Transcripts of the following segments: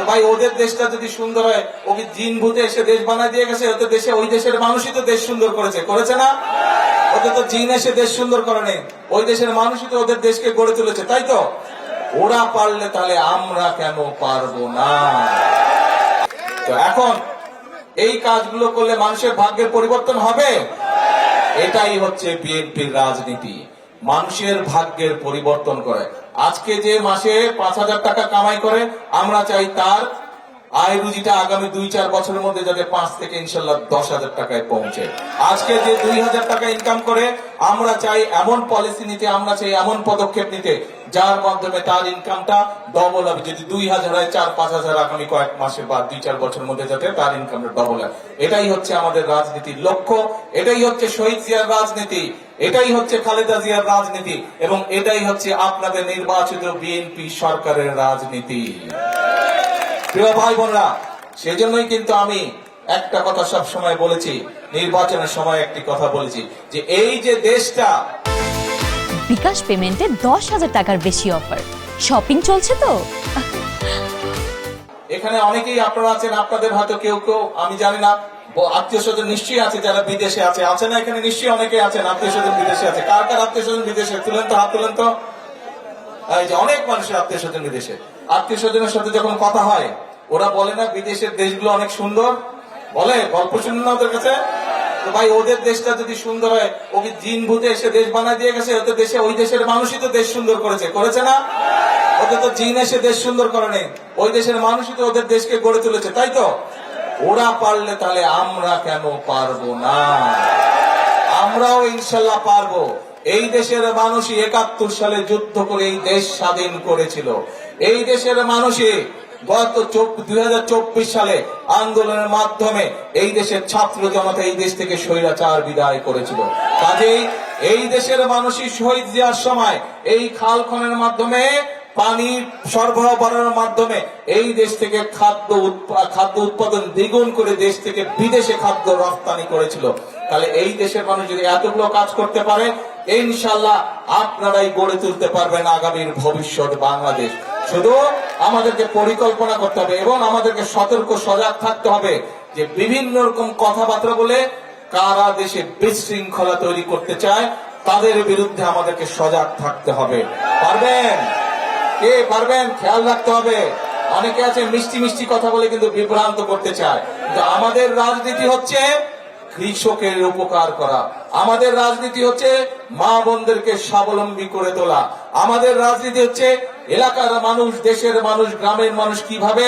ভাই ওদের দেশটা যদি সুন্দর হয়, ও কি জিন ভূতে এসে দেশ বানায় দিয়ে গেছে? ওদের দেশে, ওই দেশের মানুষই তো দেশ সুন্দর করেছে, করেছে না? ওদের তো জিন এসে দেশ সুন্দর করে নেই, ওই দেশের মানুষই তো ওদের দেশকে গড়ে তুলেছে, তাই তো? ওরা পারলে তাহলে আমরা কেন পারবো না? তো এখন এই কাজগুলো করলে মানুষের ভাগ্যের পরিবর্তন হবে। এটাই হচ্ছে বিএনপির রাজনীতি, মানুষের ভাগ্যের পরিবর্তন করে। আজকে যে মাসে 5,000 টাকা কামাই করে, আমরা চাই তার আয় রুজিটা আগামী 2-4 বছরের মধ্যে যাতে 5 থেকে ইনশাল্লাহ 10,000 টাকায় পৌঁছে। আজকে যে 2,000 টাকা ইনকাম করে, আমরা চাই এমন পলিসি নিতে, আমরা চাই এমন পদক্ষেপ নিতে যার মাধ্যমে তার ইনকামটা ডবল হবে। যদি 2,000 হয়, 4-5,000 আগামী কয়েক মাসে বা 2-4 বছরের মধ্যে যাতে তার ইনকামটা ডবল হয়। এটাই হচ্ছে আমাদের রাজনীতির লক্ষ্য, এটাই হচ্ছে শহীদ জিয়ার রাজনীতি, এটাই হচ্ছে খালেদা জিয়ার রাজনীতি, এবং এটাই হচ্ছে আপনাদের নির্বাচিত বিএনপি সরকারের রাজনীতি। প্রিয় ভাই বোনরা, সেজন্যই কিন্তু আমি একটা কথা সব সময় বলেছি, নির্বাচনের সময় একটি কথা বলেছি, যে এই যে দেশটা, বিকাশ পেমেন্টে 10,000 টাকার বেশি অফার, শপিং চলছে তো। এখানে অনেকেই আপনারা আছেন, আপনাদের হয়তো কেউ কেউ, আমি জানি না, আত্মীয় স্বজন নিশ্চয়ই আছে যারা বিদেশে আছে না? এখানে নিশ্চয়ই অনেকে আছেন আত্মীয় স্বজন বিদেশে আছে। কার কার আত্মীয় স্বজন বিদেশে? তুলেন তো, হাত তুলেন তো। এই যে অনেক মানুষের আত্মীয় স্বজন বিদেশে। আত্মীয় স্বজনের সাথে যখন কথা হয়, ওরা বলে না বিদেশের দেশগুলো অনেক সুন্দর? বলে, গল্প শুনুন না ওদের কাছে। তো ভাই ওদের দেশটা যদি সুন্দর হয়, ও কি জিন ভূতে এসে দেশ বানায় দিয়ে গেছে? ওদের দেশে, ওই দেশের মানুষই তো দেশ সুন্দর করেছে, করেছে না? ওদের তো জিন এসে দেশ সুন্দর করে নেই, ওই দেশের মানুষই তো ওদের দেশকে গড়ে তুলেছে, তাই তো? ওরা পারলে তাহলে আমরা কেন পারবো না? আমরাও ইনশাল্লাহ পারবো। এই দেশের মানুষই 71 সালে যুদ্ধ করে এই দেশ স্বাধীন করেছিল। এই দেশের মানুষই গত 2024 সালে আন্দোলনের মাধ্যমে এই দেশের ছাত্র জনতা এই দেশ থেকে স্বৈরাচার বিদায় করেছিল। কাজেই এই দেশের মানুষই শহীদ জিয়ার সময় এই খাল খননের মাধ্যমে, পানি সরবরাহ বাড়ানোর মাধ্যমে এই দেশ থেকে খাদ্য উৎপাদন দ্বিগুণ করে দেশ থেকে বিদেশে খাদ্য রপ্তানি করেছিল। তাহলে এই দেশের মানুষ যদি এতগুলো কাজ করতে পারে, ইনশাল্লাহ আপনারাই গড়ে তুলতে পারবেন আগামীর ভবিষ্যৎ বাংলাদেশ। শুধু আমাদেরকে পরিকল্পনা করতে হবে এবং আমাদেরকে সতর্ক সজাগ থাকতে হবে যে বিভিন্ন রকম কথাবার্তা বলে কারা দেশে বিশৃঙ্খলা তৈরি করতে চায়, তাদের বিরুদ্ধে আমাদেরকে সজাগ থাকতে হবে। পারবেন? কে পারবেন? খেয়াল রাখতে হবে। অনেকে আছে মিষ্টি মিষ্টি কথা বলে কিন্তু বিভ্রান্ত করতে চায়, কিন্তু আমাদের রাজনীতি হচ্ছে কৃষকের উপকার করা, আমাদের রাজনীতি হচ্ছে মা বোনদেরকে স্বাবলম্বী করে তোলা, আমাদের রাজনীতি হচ্ছে এলাকার মানুষ, দেশের মানুষ, গ্রামের মানুষ কিভাবে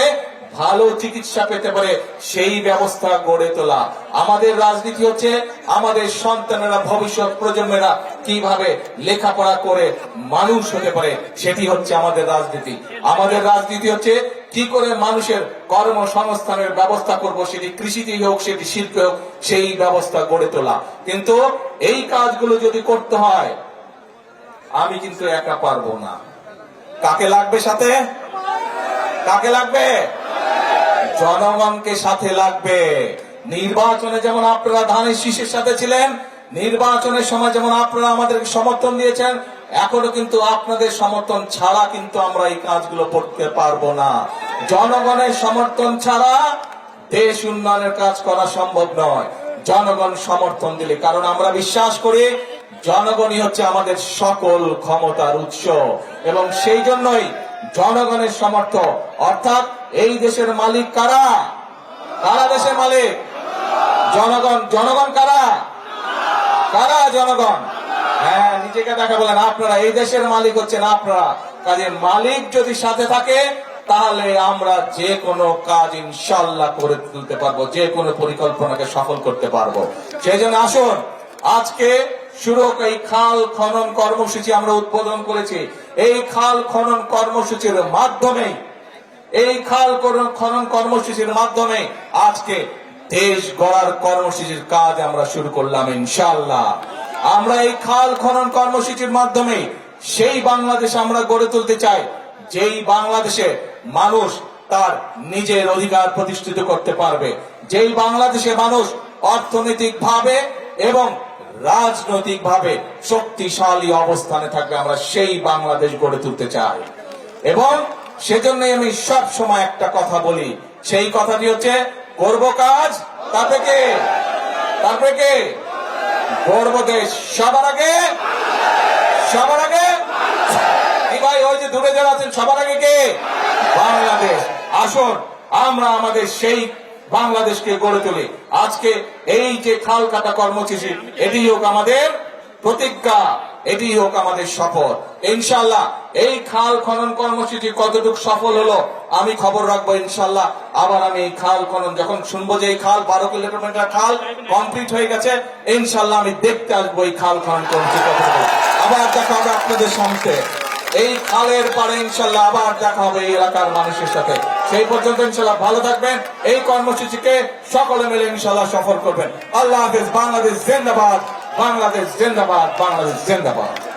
ভালো চিকিৎসা পেতে পারে সেই ব্যবস্থা গড়ে তোলা। আমাদের রাজনীতি হচ্ছে আমাদের সন্তানেরা, ভবিষ্যৎ প্রজন্মেরা কিভাবে লেখাপড়া করে মানুষ হতে পারে, সেটি হচ্ছে আমাদের রাজনীতি। আমাদের রাজনীতি হচ্ছে কি করে মানুষের কর্মসংস্থানের ব্যবস্থা করব, সেটি কৃষিতেই হোক, সেটি শিল্পে হোক, সেই ব্যবস্থা গড়ে তোলা। কিন্তু এই কাজগুলো যদি করতে হয়, আমি কিন্তু একা পারবো না। কাকে লাগবে সাথে? কাকে লাগবে? জনগণকে সাথে লাগবে। নির্বাচনে যেমন আপনারা ধানের শীষের সাথে ছিলেন, নির্বাচনের সময় যেমন আপনারা আমাদেরকে সমর্থন দিয়েছেন, এখনো কিন্তু আপনাদের সমর্থন ছাড়া কিন্তু আমরা এই কাজগুলো করতে পারবো না। জনগণের সমর্থন ছাড়া দেশ উন্নয়নের কাজ করা সম্ভব নয়। জনগণ সমর্থন দিলে, কারণ আমরা বিশ্বাস করি জনগণই হচ্ছে আমাদের সকল ক্ষমতার উৎস, এবং সেই জন্যই জনগণের সমর্থন, অর্থাৎ এই দেশের মালিক কারা? কারা দেশের মালিক? জনগণ। জনগণ কারা? কারা? জনগণ। হ্যাঁ, নিজেকে দেখা বলেন, আপনারা এই দেশের মালিক হচ্ছেন আপনারা। কাজে মালিক যদি সাথে থাকে, তাহলে আমরা যে কোনো কাজ ইনশাল্লাহ করে তুলতে পারবো, যে কোনো পরিকল্পনাকে সফল করতে পারবো। সেই জন্য আসুন, আজকে শুরু এই খাল খনন কর্মসূচি আমরা উদ্বোধন করেছি। এই খাল খনন কর্মসূচির মাধ্যমে, এই খাল খনন কর্মসূচির মাধ্যমে আজকে দেশ গড়ার কর্মসূচির কাজ আমরা শুরু করলাম ইনশাআল্লাহ। আমরা এই খাল খনন কর্মসূচির মাধ্যমে সেই বাংলাদেশ আমরা গড়ে তুলতে চাই, যেই বাংলাদেশে মানুষ তার নিজের অধিকার প্রতিষ্ঠিত করতে পারবে, যেই বাংলাদেশে মানুষ অর্থনৈতিক ভাবে এবং রাজনৈতিক ভাবে শক্তিশালী অবস্থানে থাকবে। আমরা সেই বাংলাদেশ গড়ে তুলতে চাই, এবং সেজন্যই আমি সব সময় একটা কথা বলি, সেই কথাটি হচ্ছে করব কাজ তারপরে কে গর্ব দেশ সবার আগে এই ভাই ওই যে দূরে যারা আছেন সবার আগে কে বাংলাদেশ। আসুন আমরা আমাদের সেই বাংলাদেশকে গড়ে তুলি। আজকে এই যে খাল কাটা কর্মসূচি, এটি হোক আমাদের প্রতিজ্ঞা, এটি হোক আমাদের শপথ। ইনশাল্লাহ এই খাল খনন কর্মসূচি কতটুকু সফল হলো আমি খবর রাখবো। ইনশাল্লাহ আবার আমি এই খাল খনন যখন শুনবো যে এই খাল 12 কিলোমিটার খাল কমপ্লিট হয়ে গেছে, ইনশাল্লাহ আমি দেখতে আসবো এই খাল খনন কর্মসূচি কতটুকু। আবার দেখা হবে আপনাদের সঙ্গে এই খালের পারে, ইনশাল্লাহ আবার দেখা হবে এই এলাকার মানুষের সাথে। সেই পর্যন্ত ইনশাল্লাহ ভালো থাকবেন, এই কর্মসূচিকে সকলে মিলে ইনশাল্লাহ সফল করবেন। আল্লাহ হাফেজ। বাংলাদেশ জিন্দাবাদ, বাংলাদেশ জিন্দাবাদ, বাংলাদেশ জিন্দাবাদ।